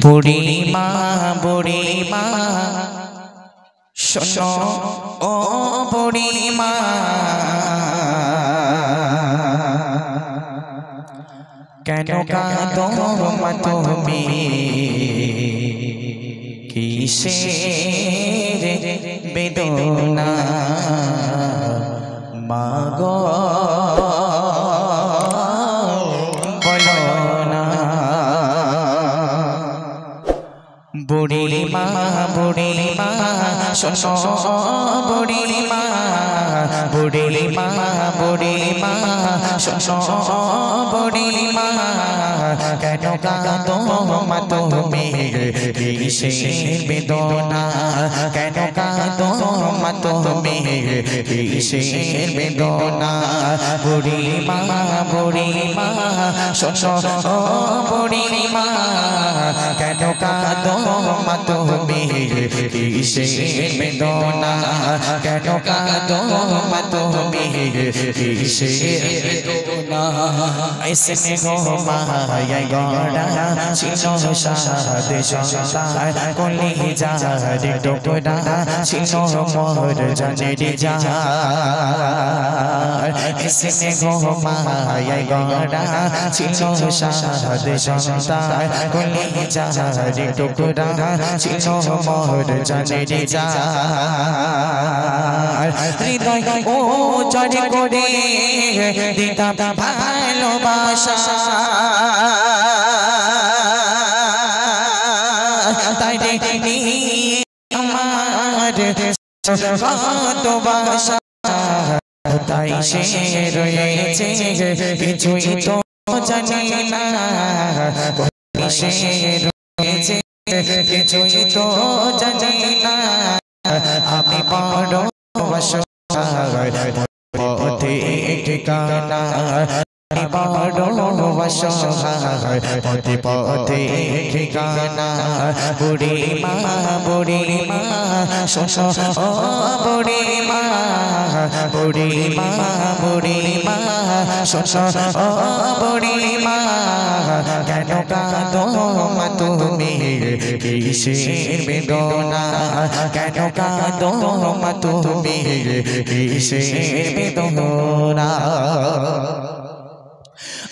বুড়িমা বুড়িমা শোনো ও বুড়িমা কেন কাঁদো মা তুমি কিসের বেদনা মাগো বলো না বুড়িমা বুড়িমা শোনো বুড়িমা বুড়িমা বুড়িমা শোনো বুড়িমা কেন কাঁদো মা তুমি কিসের বেদনা কেন কাঁদো মা তুমি কিসের বেদনা বুড়িমা বুড়িমা শোনো বুড়িমা কেন কাঁদো মা তুমি কিসের বেদনা কেন কাঁদো মা তুমি কিসের বেদনা ऐसे गो माया गड़ा चिनो सादे संसार कोली जार टुकड़ा चिनो मोर जाने जा ऐसे गो माया गड़ा चिनो सादे संसार कोली जार टुकड़ा चिनो मोर जाने जा हृदय ओ जड़ करे दिता ভালোবাসা তাই দেখি আমার কত বাসা তাই সে রয়েছে কিছুই তো জানি না সে রয়েছে কিছুই তো জানি না আমি বড় পথে ঠিকানা পথে পথে ঠিকানা বুড়িমা বুড়িমা শোনো বুড়িমা বুড়িমা বুড়িমা শোনো বুড়িমা কেন কাঁদো মা তুমি কিসের বেদনা কেন কাঁদো মা তুমি কিসের বেদনা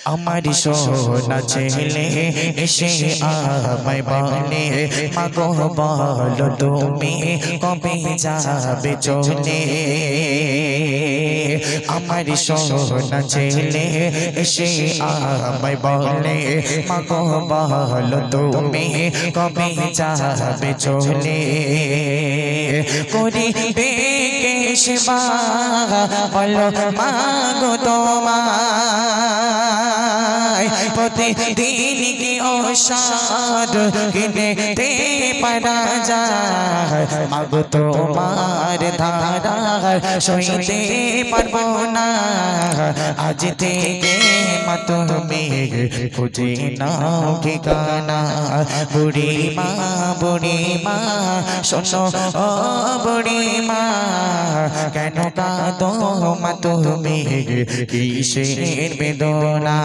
আমার সোনা ছেলে এসে আমায় বলে মাগো বলো তুমি কবে যাবে চলে আমার সোনা ছেলে এসে আমায় বলে মাগো বলো তুমি কবে যাবে চলে করিবে কে সেবা বলো মাগো তোমায় প্রতিদিন কি ঔষধ কিনতে পারা যায় মাগো তোমার ধারা সইতে পারবো না আজ থেকে মা তুমি খুঁজে নাও ঠিকানা বুড়িমা বুড়িমা শোনো বুড়িমা কেন কাঁদো মা তুমি কিসের বেদনা